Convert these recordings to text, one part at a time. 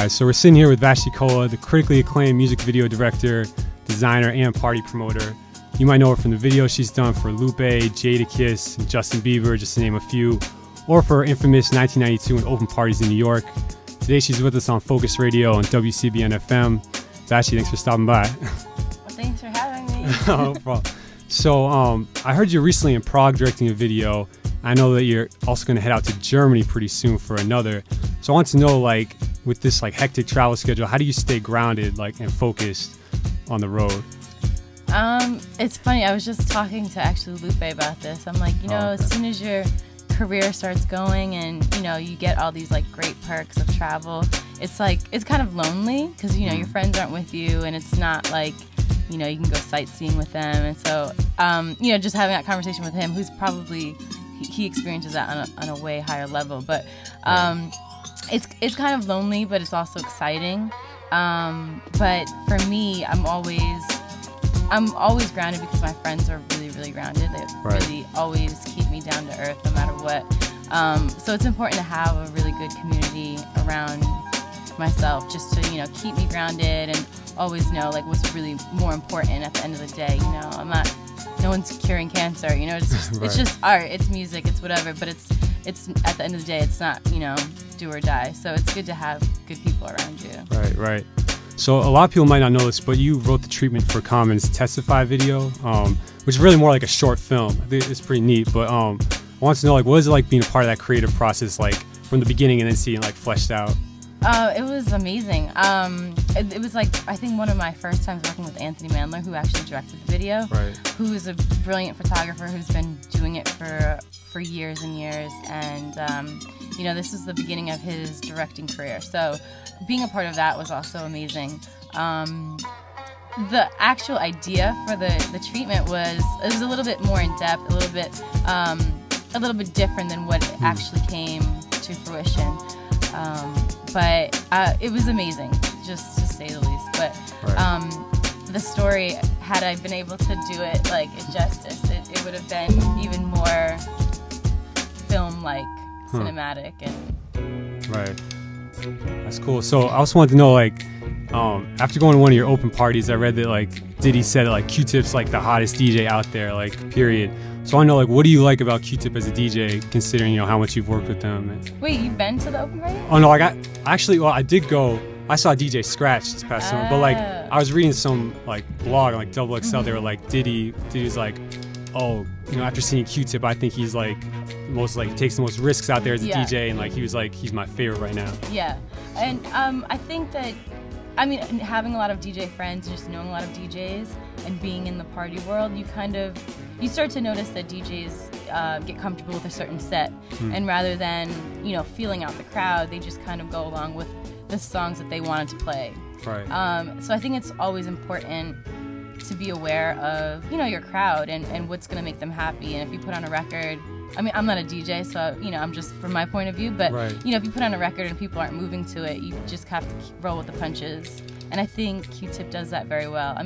guys. So we're sitting here with Vashti Kola, the critically acclaimed music video director, designer, and party promoter. You might know her from the videos she's done for Lupe, Jadakiss, and Justin Bieber, just to name a few, or for her infamous 1992 and open parties in New York. Today she's with us on Focus Radio and WCBN FM. Vashti, thanks for stopping by. Well, thanks for having me. No problem. So I heard you recently in Prague directing a video. I know that you're also going to head out to Germany pretty soon for another. So I want to know, like, with this like hectic travel schedule, how do you stay grounded, like, and focused on the road? It's funny. I was just talking to actually Lupe about this. I'm like, as soon as your career starts going and you get all these like great perks of travel, it's like it's kind of lonely because your friends aren't with you, and it's not like you can go sightseeing with them. And so just having that conversation with him, who's probably he experiences that on a way higher level, but it's kind of lonely, but it's also exciting. But for me, I'm always grounded because my friends are really, really grounded. They really always keep me down to earth no matter what. So it's important to have a really good community around myself just to keep me grounded and always know like what's really more important at the end of the day. No one's curing cancer. It's just it's just art. It's music. It's whatever. But it's at the end of the day, it's not do or die. So it's good to have good people around you. Right. So a lot of people might not know this, but you wrote the treatment for Common's Testify video, which is really more like a short film. I think it's pretty neat. But I want to know, like, what is it like being a part of that creative process, like from the beginning and then seeing like fleshed out? It was amazing. It was like, I think one of my first times working with Anthony Mandler, who actually directed the video, who is a brilliant photographer who's been doing it for years and years. And, this is the beginning of his directing career. So being a part of that was also amazing. The actual idea for the treatment was a little bit more in depth, a little bit different than what actually came to fruition. But it was amazing, just to say the least. But the story, had I been able to do it like justice, it would have been even more film-like, cinematic, and right. That's cool. So I also wanted to know, like, after going to one of your open parties, I read that like Diddy said like Q-Tip's like the hottest DJ out there, like, period. So I want to know, like, what do you like about Q-Tip as a DJ, considering how much you've worked with them? Wait, you've been to the open party? Oh no, I did go. I saw DJ Scratch this past summer, but like I was reading some like blog on like XXL. They were like Diddy's like, oh, after seeing Q-Tip, I think he's like takes the most risks out there as a DJ, and like he was like, he's my favorite right now. Yeah, and I think that, having a lot of DJ friends, just knowing a lot of DJs, and being in the party world, you start to notice that DJs get comfortable with a certain set, and rather than feeling out the crowd, they just kind of go along with the songs that they wanted to play. Right. So I think it's always important to be aware of your crowd and what's going to make them happy. And if you put on a record, I'm not a DJ, so I'm just from my point of view, but if you put on a record and people aren't moving to it, you just have to roll with the punches. And I think Q-Tip does that very well.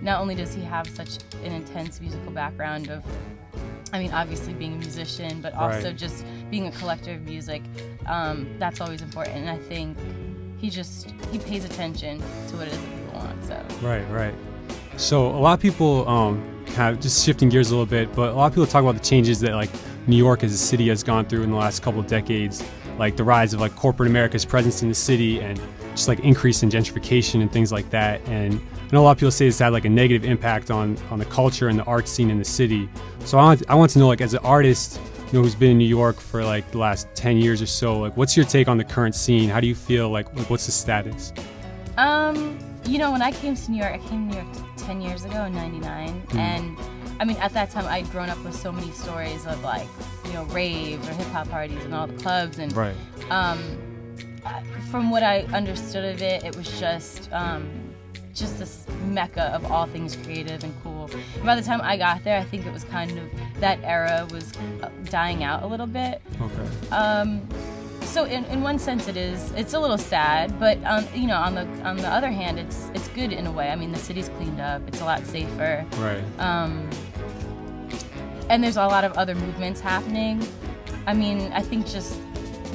Not only does he have such an intense musical background of obviously being a musician, but also just being a collector of music, that's always important. And I think he pays attention to what it is that people want. So Right. So a lot of people, kind of just shifting gears a little bit, but a lot of people talk about the changes that like New York as a city has gone through in the last couple of decades, like the rise of like corporate America's presence in the city and just like increase in gentrification and things like that. And I know a lot of people say it's had like a negative impact on the culture and the art scene in the city. So I want to know, like, as an artist, who's been in New York for like the last 10 years or so, like, what's your take on the current scene? How do you feel, like what's the status? When I came to New York, I came to New York 10 years ago in '99, and at that time I'd grown up with so many stories of like raves or hip hop parties and all the clubs, and from what I understood of it, it was just this mecca of all things creative and cool. And by the time I got there, I think it was kind of, that era was dying out a little bit. Okay. So in one sense it's a little sad, but on the other hand, it's good in a way. The city's cleaned up, it's a lot safer. Right. And there's a lot of other movements happening. I think just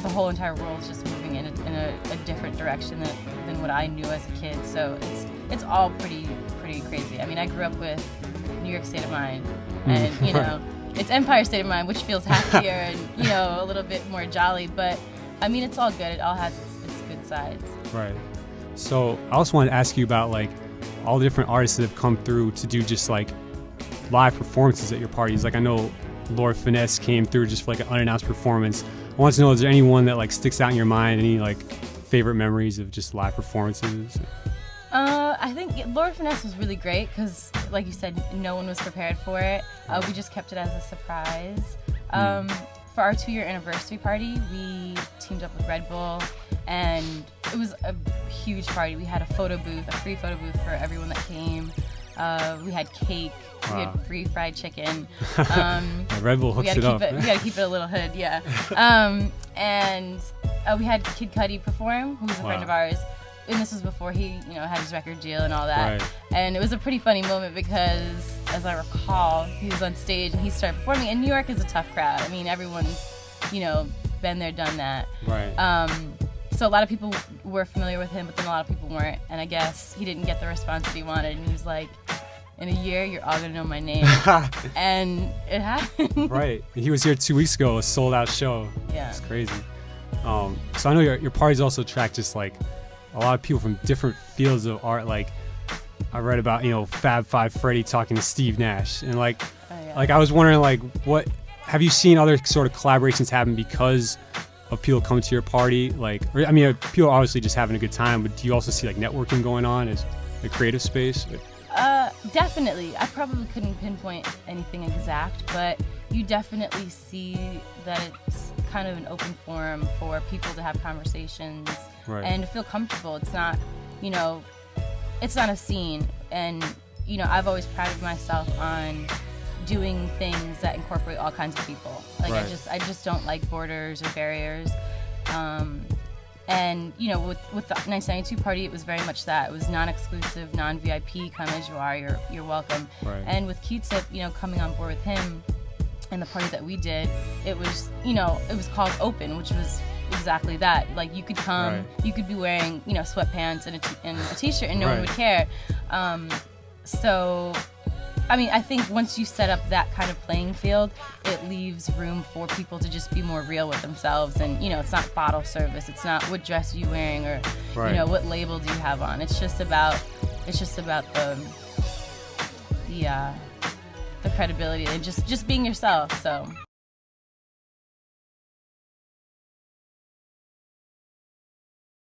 the whole entire world is just moving progressing in a different direction than what I knew as a kid. So it's all pretty crazy. I mean, I grew up with New York State of Mind, and you know, it's Empire State of Mind, which feels happier and you know, a little bit more jolly. But I mean, it's all good. It all has its good sides. Right. So I also wanted to ask you about like all the different artists that have come through to do just like live performances at your parties. Like I know Lord Finesse came through just for like an unannounced performance. I want to know, is there anyone that like sticks out in your mind? Any like favorite memories of just live performances? I think Lord Finesse was really great because, like you said, no one was prepared for it. We just kept it as a surprise. For our 2-year anniversary party, we teamed up with Red Bull, and it was a huge party. We had a photo booth, a free photo booth for everyone that came. We had cake. Wow. We had free fried chicken. Red Bull hooks it up. We got to keep it a little hood, yeah. And we had Kid Cudi perform, who was a friend of ours. And this was before he, you know, had his record deal and all that. Right. And it was a pretty funny moment because, as I recall, he was on stage and he started performing. And New York is a tough crowd. I mean, everyone's, you know, been there, done that. Right. So a lot of people were familiar with him, but then a lot of people weren't. And I guess he didn't get the response that he wanted. And he was like, in a year, you're all gonna know my name. And it happened. Right. He was here 2 weeks ago, a sold-out show. Yeah. It's crazy. So I know your parties also attract just like a lot of people from different fields of art. Like I read about, you know, Fab Five Freddy talking to Steve Nash, and like, like I was wondering, like, what have you seen other sort of collaborations happen because of people coming to your party? Like, I mean, people are obviously just having a good time, but do you also see like networking going on as a creative space? Definitely. I probably couldn't pinpoint anything exact, but you definitely see that it's kind of an open forum for people to have conversations and to feel comfortable. It's not, you know, it's not a scene. And, you know, I've always prided myself on doing things that incorporate all kinds of people. Like I just don't like borders or barriers. And, you know, with the 1992 party, it was very much that. It was non-exclusive, non-VIP, come as you are, you're welcome. Right. And with Q-Tip, you know, coming on board with him and the party that we did, it was, you know, it was called Open, which was exactly that. Like, you could come, you could be wearing, you know, sweatpants and a t-shirt and no one would care. So, I mean, I think once you set up that kind of playing field, it leaves room for people to just be more real with themselves. And, you know, it's not bottle service. It's not what dress are you wearing or, you know, what label do you have on. It's just about the credibility and just being yourself. So.